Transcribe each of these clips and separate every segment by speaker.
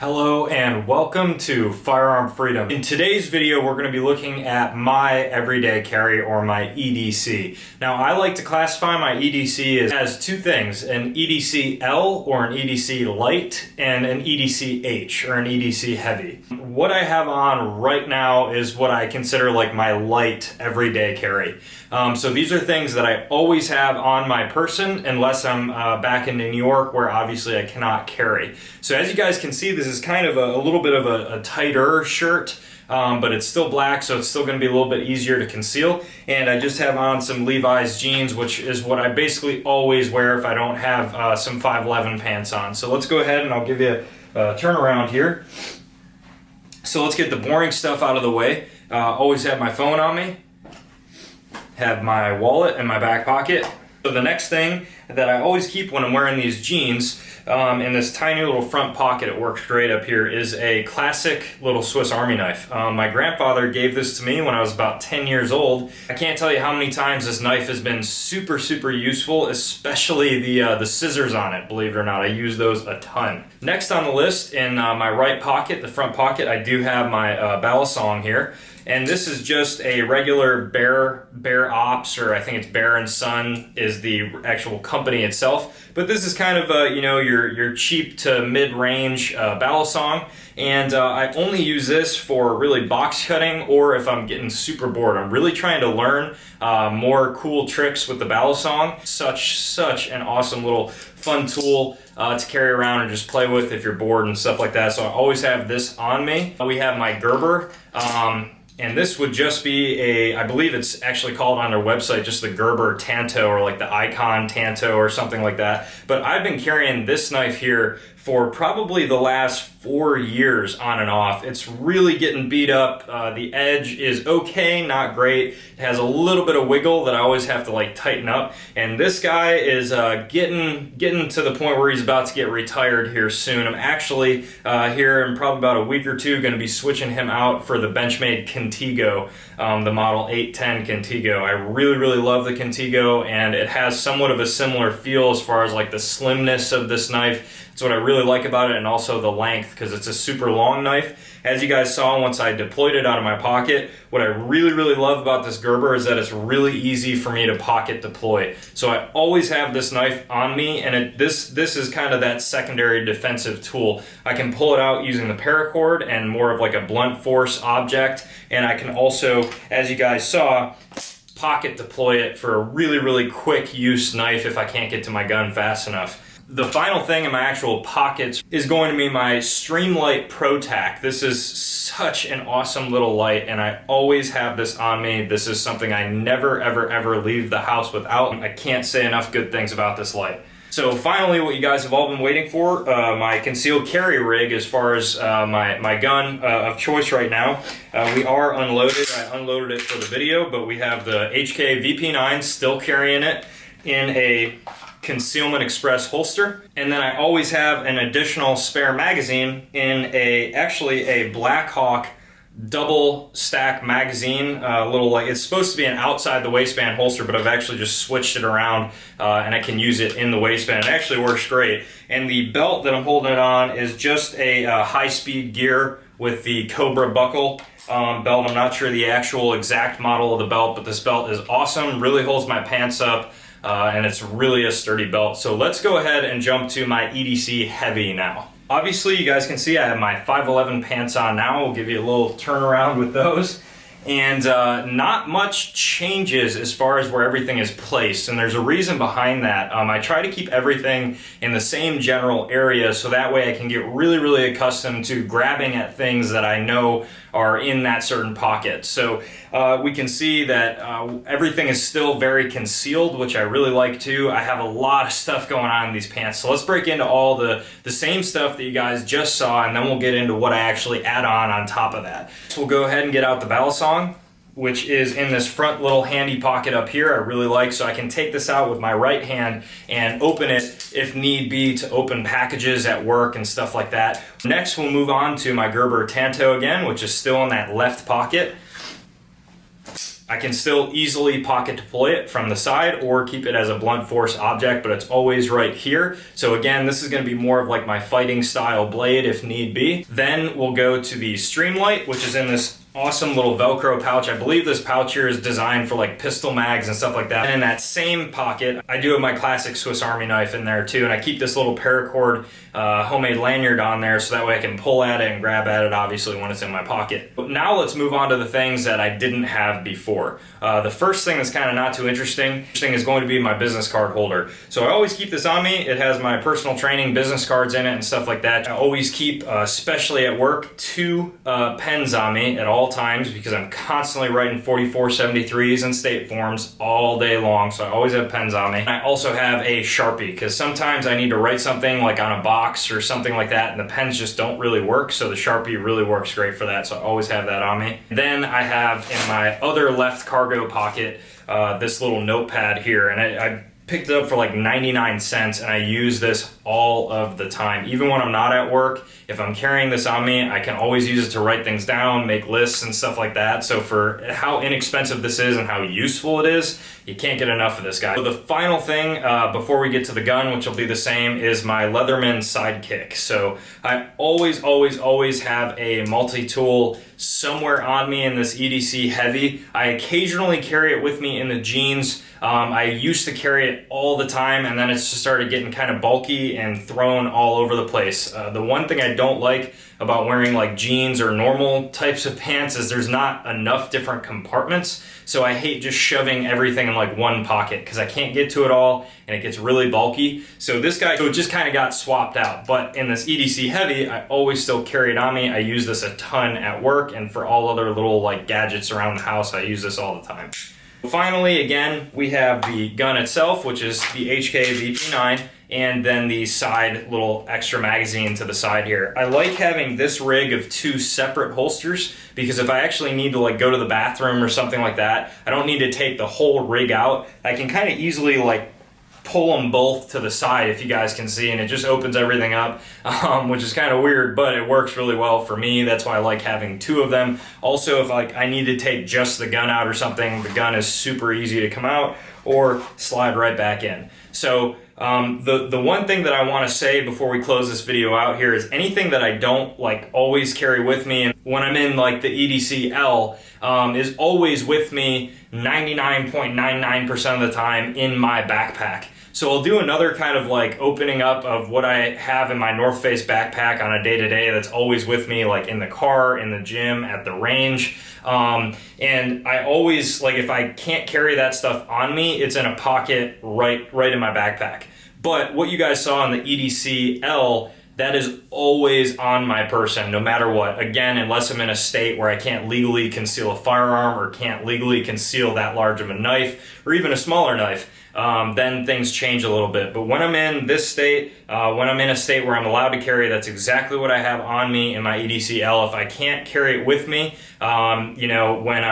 Speaker 1: Hello and welcome to Firearm Freedom. In today's video, we're going to be looking at my everyday carry, or my EDC. Now, I like to classify my EDC as two things: an EDC L, or an EDC light, and an EDC H, or an EDC heavy. What I have on right now is what I consider like my light everyday carry. So these are things that I always have on my person unless I'm back in New York, where obviously I cannot carry. So as you guys can see, this is kind of a little bit of a tighter shirt, but it's still black, so it's still going to be a little bit easier to conceal. And I just have on some Levi's jeans, which is what I basically always wear if I don't have some 511 pants on. So let's go ahead and I'll give you a turn around here. So let's get the boring stuff out of the way. Always have my phone on me. Have my wallet in my back pocket. So the next thing that I always keep when I'm wearing these jeans, in this tiny little front pocket, it works great up here, is a classic little Swiss Army knife. My grandfather gave this to me when I was about 10 years old. I can't tell you how many times this knife has been super useful, especially the scissors on it, believe it or not. I use those a ton. Next on the list, in my right pocket, the front pocket, I do have my balisong here. And this is just a regular Bear Ops, or I think it's Bear & Son is the actual company itself. But this is kind of your cheap to mid-range balisong. And I only use this for really box cutting, or if I'm getting super bored. I'm really trying to learn more cool tricks with the balisong. Such an awesome little fun tool to carry around and just play with if you're bored and stuff like that. So I always have this on me. We have my Gerber. And this would just be I believe it's actually called on their website just the Gerber Tanto, or like the Icon Tanto or something like that. But I've been carrying this knife here for probably the last 4 years on and off. It's really getting beat up. The edge is okay, not great. It has a little bit of wiggle that I always have to like tighten up. And this guy is getting to the point where he's about to get retired here soon. I'm actually here in probably about a week or two going to be switching him out for the Benchmade Contigo, the model 810 Contigo. I really love the Contigo, and it has somewhat of a similar feel as far as like the slimness of this knife. That's what I really like about it, and also the length, because it's a super long knife. As you guys saw once I deployed it out of my pocket, what I really love about this Gerber is that it's really easy for me to pocket deploy. So I always have this knife on me, and this is kind of that secondary defensive tool. I can pull it out using the paracord and more of like a blunt force object, and I can also, as you guys saw, pocket deploy it for a really quick use knife if I can't get to my gun fast enough. The final thing in my actual pockets is going to be my Streamlight Pro Tac. This is such an awesome little light, and I always have this on me. This is something I never ever leave the house without. I can't say enough good things about this light. So finally, what you guys have all been waiting for, my concealed carry rig as far as my gun of choice right now. We are unloaded. I unloaded it for the video, but we have the HK VP9 still carrying it in a Concealment Express holster, and then I always have an additional spare magazine in actually a Blackhawk double stack magazine, little, like, it's supposed to be an outside the waistband holster, but I've actually just switched it around and I can use it in the waistband. It actually works great. And the belt that I'm holding it on is just a high-speed gear with the Cobra buckle belt. I'm not sure the actual exact model of the belt, but this belt is awesome, really holds my pants up. And it's really a sturdy belt. So let's go ahead and jump to my EDC heavy now. Obviously, you guys can see I have my 511 pants on now. We'll give you a little turnaround with those. And not much changes as far as where everything is placed, and there's a reason behind that. I try to keep everything in the same general area, so that way I can get really accustomed to grabbing at things that I know are in that certain pocket. So we can see that everything is still very concealed, which I really like too. I have a lot of stuff going on in these pants, so let's break into all the same stuff that you guys just saw, and then we'll get into what I actually add on top of that. So we'll go ahead and get out the balisong, which is in this front little handy pocket up here. I really like, so I can take this out with my right hand and open it if need be to open packages at work and stuff like that. Next, we'll move on to my Gerber Tanto again, which is still in that left pocket. I can still easily pocket deploy it from the side or keep it as a blunt force object, but it's always right here. So again, this is going to be more of like my fighting style blade if need be. Then we'll go to the Streamlight, which is in this awesome little Velcro pouch. I believe this pouch here is designed for like pistol mags and stuff like that. And in that same pocket, I do have my classic Swiss Army knife in there too. And I keep this little paracord homemade lanyard on there so that way I can pull at it and grab at it, obviously, when it's in my pocket. But now let's move on to the things that I didn't have before. The first thing that's kind of not too interesting is going to be my business card holder. So I always keep this on me. It has my personal training business cards in it and stuff like that. I always keep, especially at work, 2 pens on me at all times because I'm constantly writing 4473s and state forms all day long, so I always have pens on me. And I also have a Sharpie because sometimes I need to write something like on a box or something like that and the pens just don't really work, so the Sharpie really works great for that, so I always have that on me. Then I have in my other left cargo pocket this little notepad here, and I picked it up for like 99 cents and I use this all of the time. Even when I'm not at work, if I'm carrying this on me, I can always use it to write things down, make lists and stuff like that. So for how inexpensive this is and how useful it is, you can't get enough of this guy. So the final thing before we get to the gun, which will be the same, is my Leatherman Sidekick. So I always have a multi-tool somewhere on me in this EDC heavy. I occasionally carry it with me in the jeans. I used to carry it all the time and then it's just started getting kind of bulky and thrown all over the place. The one thing I don't like about wearing like jeans or normal types of pants is there's not enough different compartments. So I hate just shoving everything in like one pocket because I can't get to it all and it gets really bulky. So this guy, so it just kind of got swapped out. But in this EDC heavy, I always still carry it on me. I use this a ton at work and for all other little like gadgets around the house, I use this all the time. Finally, again, we have the gun itself, which is the HK VP9, and then the side little extra magazine to the side here. I like having this rig of 2 separate holsters because if I actually need to like go to the bathroom or something like that, I don't need to take the whole rig out. I can kind of easily like pull them both to the side, if you guys can see, and it just opens everything up, which is kind of weird, but it works really well for me. That's why I like having 2 of them. Also, if like I need to take just the gun out or something, the gun is super easy to come out or slide right back in. So the one thing that I want to say before we close this video out here is anything that I don't like always carry with me, and when I'm in like the EDC L, is always with me 99.99% of the time in my backpack. So I'll do another kind of like opening up of what I have in my North Face backpack on a day-to-day that's always with me, like in the car, in the gym, at the range. And I always, like if I can't carry that stuff on me, it's in a pocket right in my backpack. But what you guys saw in the EDC L, that is always on my person, no matter what. Again, unless I'm in a state where I can't legally conceal a firearm or can't legally conceal that large of a knife or even a smaller knife, then things change a little bit. But when I'm in this state, when I'm in a state where I'm allowed to carry, that's exactly what I have on me in my EDC-L. If I can't carry it with me, you know, when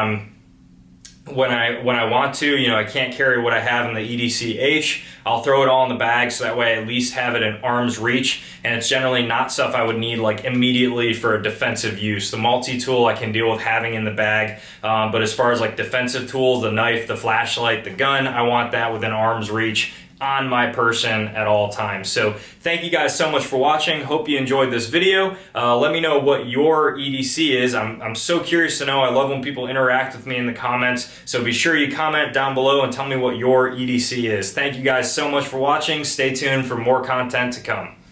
Speaker 1: I want to, you know, I can't carry what I have in the EDC-H, I'll throw it all in the bag so that way I at least have it in arm's reach, and it's generally not stuff I would need like immediately for a defensive use. The multi-tool I can deal with having in the bag, but as far as like defensive tools, the knife, the flashlight, the gun, I want that within arm's reach on my person at all times. So thank you guys so much for watching. Hope you enjoyed this video. Let me know what your EDC is. I'm so curious to know. I love when people interact with me in the comments. So be sure you comment down below and tell me what your EDC is. Thank you guys so much for watching. Stay tuned for more content to come.